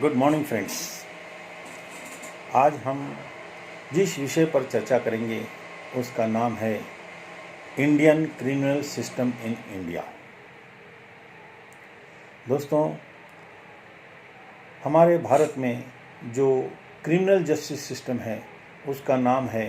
Good morning friends. आज हम जिस विषय पर चर्चा करेंगे उसका नाम है Indian criminal system in India. दोस्तों, हमारे भारत में जो क्रिमिनल जस्टिस सिस्टम है उसका नाम है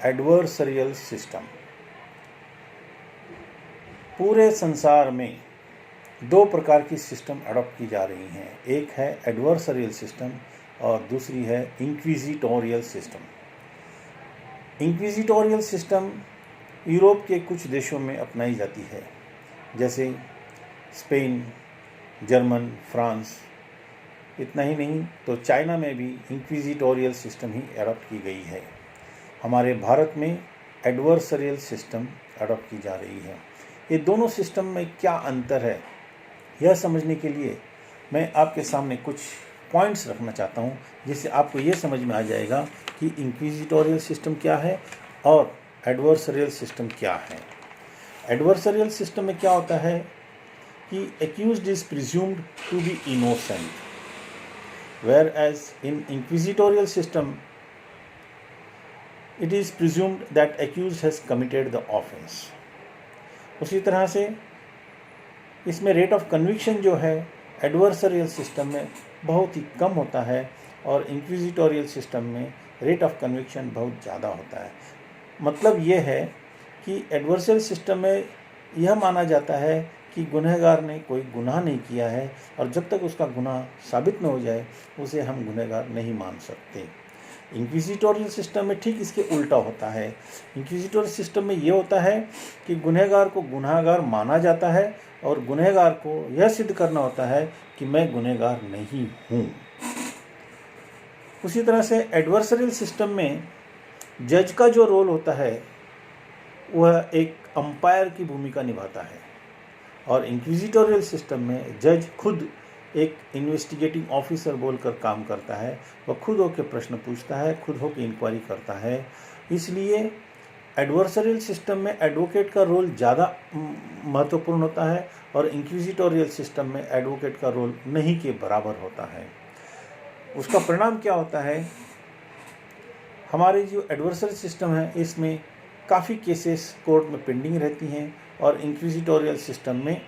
एडवर्सरियल सिस्टम। पूरे संसार में दो प्रकार की सिस्टम अडॉप्ट की जा रही हैं। एक है एडवर्सरियल सिस्टम और दूसरी है इंक्विजिटोरियल सिस्टम। इंक्विजिटोरियल सिस्टम यूरोप के कुछ देशों में अपनाई जाती है, जैसे स्पेन, जर्मन, फ्रांस। इतना ही नहीं तो चाइना में भी इंक्विजिटोरियल सिस्टम ही अडॉप्ट की गई है। हमारे भारत में एडवर्सरियल सिस्टम अडॉप्ट की जा रही है। ये दोनों सिस्टम में क्या अंतर है, यह समझने के लिए मैं आपके सामने कुछ पॉइंट्स रखना चाहता हूँ, जिससे आपको ये समझ में आ जाएगा कि इंक्विजिटोरियल सिस्टम क्या है और एडवर्सरियल सिस्टम क्या है। एडवर्सरियल सिस्टम में क्या होता है कि accused is presumed to be innocent, whereas in inquisitorial system it is presumed that accused has committed the offence. उसी तरह से इसमें रेट ऑफ कन्विक्शन जो है एडवर्सरियल सिस्टम में बहुत ही कम होता है और इंक्विजिटोरियल सिस्टम में रेट ऑफ कन्विक्शन बहुत ज़्यादा होता है। मतलब ये है कि एडवर्सरियल सिस्टम में यह माना जाता है कि गुनहगार ने कोई गुनाह नहीं किया है और जब तक उसका गुनाह साबित न हो जाए उसे हम गुनहगार नहीं मान सकते। इंक्विजिटोरियल सिस्टम में ठीक इसके उल्टा होता है। इंक्विजिटोरियल सिस्टम में ये होता है कि गुनहगार को गुनहगार माना जाता है और गुनहगार को यह सिद्ध करना होता है कि मैं गुनहगार नहीं हूँ। उसी तरह से एडवर्सरियल सिस्टम में जज का जो रोल होता है वह एक अंपायर की भूमिका निभाता है और इंक्विजिटोरियल सिस्टम में जज खुद एक इन्वेस्टिगेटिंग ऑफिसर बोलकर काम करता है। वह खुद होकर प्रश्न पूछता है, खुद होकर इंक्वायरी करता है। इसलिए एडवर्सरियल सिस्टम में एडवोकेट का रोल ज़्यादा महत्वपूर्ण होता है और इंक्विजिटोरियल सिस्टम में एडवोकेट का रोल नहीं के बराबर होता है। उसका परिणाम क्या होता है, हमारे जो एडवर्सरियल सिस्टम है इसमें काफ़ी केसेस कोर्ट में पेंडिंग रहती हैं और इंक्विजिटोरियल सिस्टम में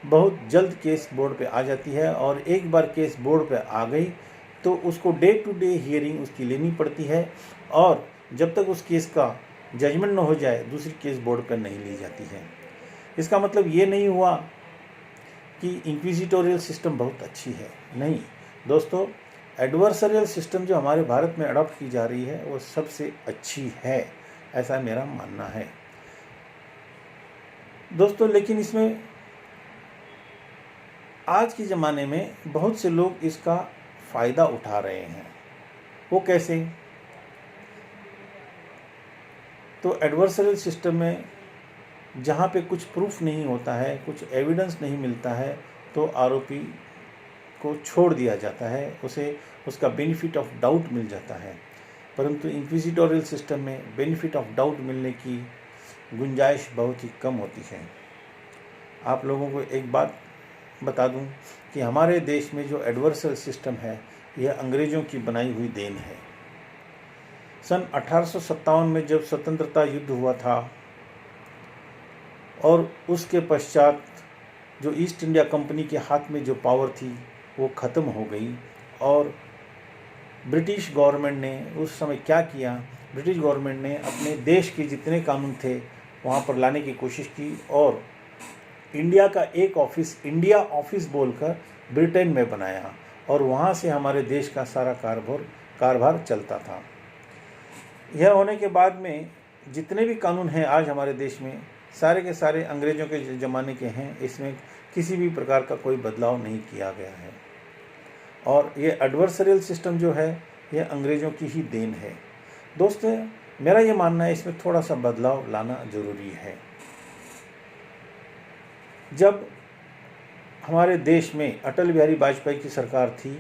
बहुत जल्द केस बोर्ड पे आ जाती है और एक बार केस बोर्ड पे आ गई तो उसको डे टू डे हियरिंग उसकी लेनी पड़ती है और जब तक उस केस का जजमेंट न हो जाए दूसरी केस बोर्ड पर नहीं ली जाती है। इसका मतलब ये नहीं हुआ कि इंक्विजिटोरियल सिस्टम बहुत अच्छी है, नहीं दोस्तों। एडवर्सरियल सिस्टम जो हमारे भारत में अडॉप्ट की जा रही है वो सबसे अच्छी है, ऐसा मेरा मानना है दोस्तों। लेकिन इसमें आज के ज़माने में बहुत से लोग इसका फ़ायदा उठा रहे हैं। वो कैसे? तो एडवर्सरियल सिस्टम में जहाँ पे कुछ प्रूफ नहीं होता है, कुछ एविडेंस नहीं मिलता है, तो आरोपी को छोड़ दिया जाता है, उसे उसका बेनिफिट ऑफ डाउट मिल जाता है। परंतु इंक्विजिटोरियल सिस्टम में बेनिफिट ऑफ डाउट मिलने की गुंजाइश बहुत ही कम होती है। आप लोगों को एक बात बता दूं कि हमारे देश में जो एडवर्सरियल सिस्टम है यह अंग्रेज़ों की बनाई हुई देन है। सन 1857 में जब स्वतंत्रता युद्ध हुआ था और उसके पश्चात जो ईस्ट इंडिया कंपनी के हाथ में जो पावर थी वो ख़त्म हो गई और ब्रिटिश गवर्नमेंट ने उस समय क्या किया, ब्रिटिश गवर्नमेंट ने अपने देश के जितने कानून थे वहाँ पर लाने की कोशिश की और इंडिया का एक ऑफिस इंडिया ऑफिस बोलकर ब्रिटेन में बनाया और वहाँ से हमारे देश का सारा कारभार चलता था। यह होने के बाद में जितने भी कानून हैं आज हमारे देश में सारे के सारे अंग्रेज़ों के ज़माने के हैं। इसमें किसी भी प्रकार का कोई बदलाव नहीं किया गया है और ये एडवर्सरियल सिस्टम जो है यह अंग्रेज़ों की ही देन है। दोस्तों, मेरा ये मानना है इसमें थोड़ा सा बदलाव लाना ज़रूरी है। जब हमारे देश में अटल बिहारी वाजपेयी की सरकार थी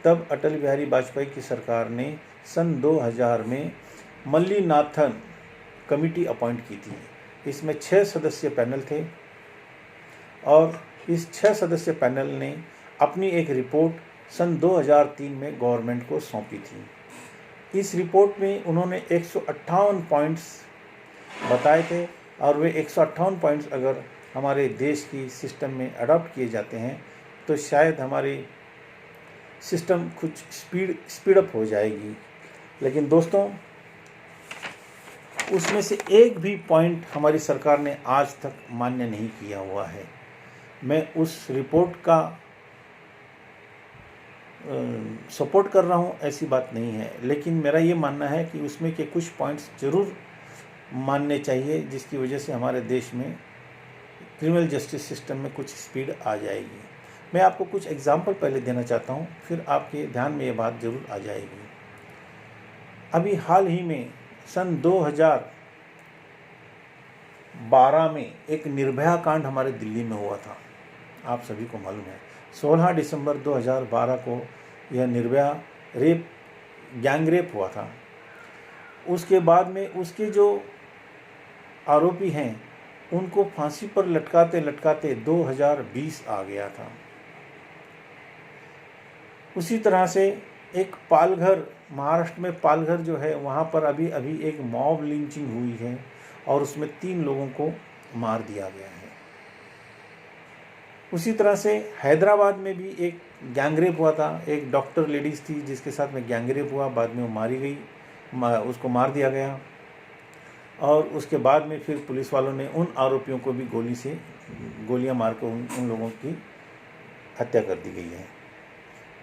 तब अटल बिहारी वाजपेयी की सरकार ने सन 2000 में मल्लीनाथन कमेटी अपॉइंट की थी। इसमें 6 सदस्यीय पैनल थे और इस 6 सदस्यीय पैनल ने अपनी एक रिपोर्ट सन 2003 में गवर्नमेंट को सौंपी थी। इस रिपोर्ट में उन्होंने 158 पॉइंट्स बताए थे और वे 158 पॉइंट्स अगर हमारे देश की सिस्टम में अडॉप्ट किए जाते हैं तो शायद हमारी सिस्टम कुछ स्पीडअप हो जाएगी। लेकिन दोस्तों, उसमें से एक भी पॉइंट हमारी सरकार ने आज तक मान्य नहीं किया हुआ है। मैं उस रिपोर्ट का सपोर्ट कर रहा हूँ, ऐसी बात नहीं है, लेकिन मेरा ये मानना है कि उसमें के कुछ पॉइंट्स ज़रूर मानने चाहिए, जिसकी वजह से हमारे देश में क्रिमिनल जस्टिस सिस्टम में कुछ स्पीड आ जाएगी। मैं आपको कुछ एग्जाम्पल पहले देना चाहता हूँ, फिर आपके ध्यान में ये बात ज़रूर आ जाएगी। अभी हाल ही में सन 2012 में एक निर्भया कांड हमारे दिल्ली में हुआ था, आप सभी को मालूम है। 16 दिसंबर 2012 को यह निर्भया गैंग रेप हुआ था। उसके बाद में उसके जो आरोपी हैं उनको फांसी पर लटकाते लटकाते 2020 आ गया था। उसी तरह से एक पालघर, महाराष्ट्र में पालघर जो है, वहाँ पर अभी एक मॉब लिंचिंग हुई है और उसमें 3 लोगों को मार दिया गया है। उसी तरह से हैदराबाद में भी एक गैंगरेप हुआ था। एक डॉक्टर लेडीज़ थी जिसके साथ में गैंगरेप हुआ, बाद में वो मारी गई, उसको मार दिया गया और उसके बाद में फिर पुलिस वालों ने उन आरोपियों को भी गोलियां मार कर उन लोगों की हत्या कर दी गई है।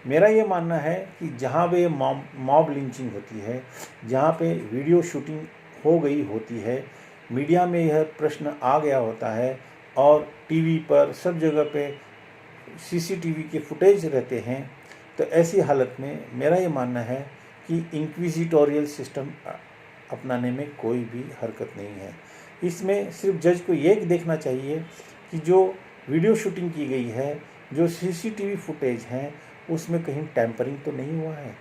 मेरा ये मानना है कि जहाँ पे मॉब लिंचिंग होती है, जहाँ पे वीडियो शूटिंग हो गई होती है, मीडिया में यह प्रश्न आ गया होता है और टीवी पर सब जगह पे सीसीटीवी के फुटेज रहते हैं, तो ऐसी हालत में मेरा ये मानना है कि इंक्विजिटोरियल सिस्टम अपनाने में कोई भी हरकत नहीं है। इसमें सिर्फ जज को ये देखना चाहिए कि जो वीडियो शूटिंग की गई है, जो सीसीटीवी फुटेज हैं, उसमें कहीं टैंपरिंग तो नहीं हुआ है।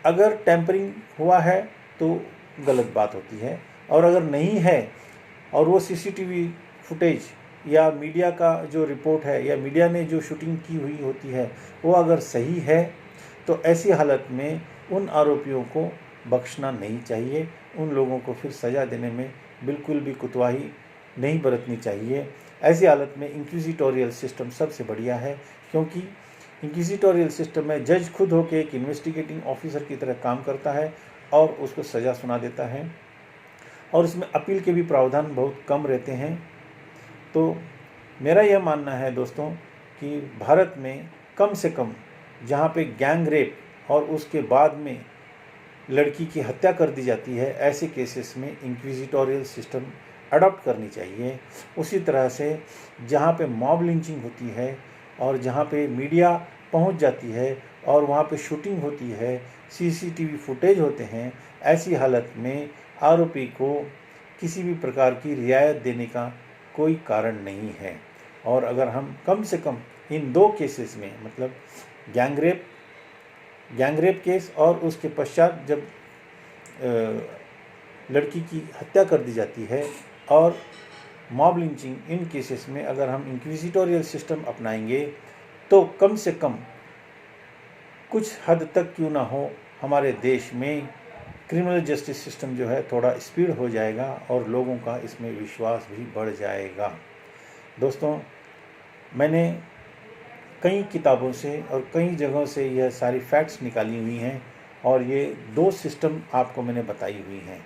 अगर टैंपरिंग हुआ है तो गलत बात होती है, और अगर नहीं है और वो सीसीटीवी फुटेज या मीडिया का जो रिपोर्ट है या मीडिया ने जो शूटिंग की हुई होती है वो अगर सही है, तो ऐसी हालत में उन आरोपियों को बख्शना नहीं चाहिए। उन लोगों को फिर सज़ा देने में बिल्कुल भी कुतवाही नहीं बरतनी चाहिए। ऐसी हालत में इंक्विजिटोरियल सिस्टम सबसे बढ़िया है, क्योंकि इंक्विजिटोरियल सिस्टम में जज खुद होकर एक इन्वेस्टिगेटिंग ऑफिसर की तरह काम करता है और उसको सज़ा सुना देता है, और इसमें अपील के भी प्रावधान बहुत कम रहते हैं। तो मेरा यह मानना है दोस्तों कि भारत में कम से कम जहाँ पे गैंग रेप और उसके बाद में लड़की की हत्या कर दी जाती है, ऐसे केसेस में इंक्विजिटोरियल सिस्टम अडॉप्ट करनी चाहिए। उसी तरह से जहाँ पे मॉब लिंचिंग होती है और जहाँ पे मीडिया पहुँच जाती है और वहाँ पे शूटिंग होती है, सीसीटीवी फुटेज होते हैं, ऐसी हालत में आरोपी को किसी भी प्रकार की रियायत देने का कोई कारण नहीं है। और अगर हम कम से कम इन 2 केसेस में, मतलब गैंग रेप केस और उसके पश्चात जब लड़की की हत्या कर दी जाती है और मॉब लिंचिंग, इन केसेस में अगर हम इंक्विजिटोरियल सिस्टम अपनाएंगे तो कम से कम कुछ हद तक क्यों ना हो हमारे देश में क्रिमिनल जस्टिस सिस्टम जो है थोड़ा स्पीड हो जाएगा और लोगों का इसमें विश्वास भी बढ़ जाएगा। दोस्तों, मैंने कई किताबों से और कई जगहों से यह सारी फैक्ट्स निकाली हुई हैं और ये 2 सिस्टम आपको मैंने बताई हुई हैं।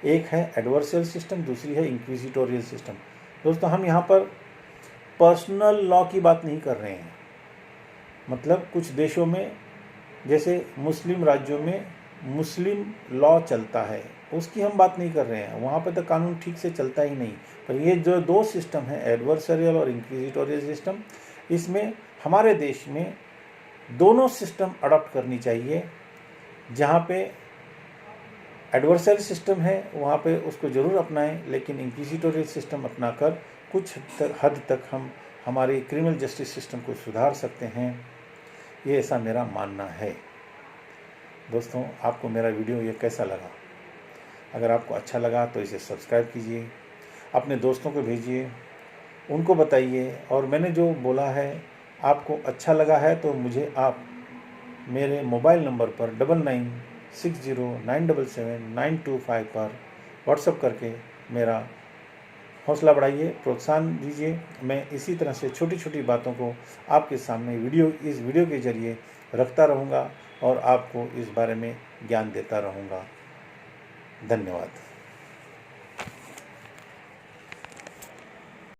एक है एडवर्सरियल सिस्टम, दूसरी है इंक्विजिटोरियल सिस्टम। दोस्तों, हम यहाँ पर पर्सनल लॉ की बात नहीं कर रहे हैं। मतलब कुछ देशों में, जैसे मुस्लिम राज्यों में मुस्लिम लॉ चलता है, उसकी हम बात नहीं कर रहे हैं, वहाँ पर तो कानून ठीक से चलता ही नहीं। पर ये जो 2 सिस्टम है, एडवर्सरियल और इंक्विजिटोरियल सिस्टम, इसमें हमारे देश में दोनों सिस्टम अडॉप्ट करनी चाहिए। जहाँ पे एडवर्सरियल सिस्टम है वहाँ पे उसको ज़रूर अपनाएं, लेकिन इंक्विजिटोरियल सिस्टम अपनाकर कुछ हद तक हम हमारे क्रिमिनल जस्टिस सिस्टम को सुधार सकते हैं। ये ऐसा मेरा मानना है। दोस्तों, आपको मेरा वीडियो ये कैसा लगा? अगर आपको अच्छा लगा तो इसे सब्सक्राइब कीजिए, अपने दोस्तों को भेजिए, उनको बताइए, और मैंने जो बोला है आपको अच्छा लगा है तो मुझे आप मेरे मोबाइल नंबर पर 9960977925 पर व्हाट्सएप करके मेरा हौसला बढ़ाइए, प्रोत्साहन दीजिए। मैं इसी तरह से छोटी छोटी बातों को आपके सामने इस वीडियो के ज़रिए रखता रहूँगा और आपको इस बारे में ज्ञान देता रहूँगा। धन्यवाद।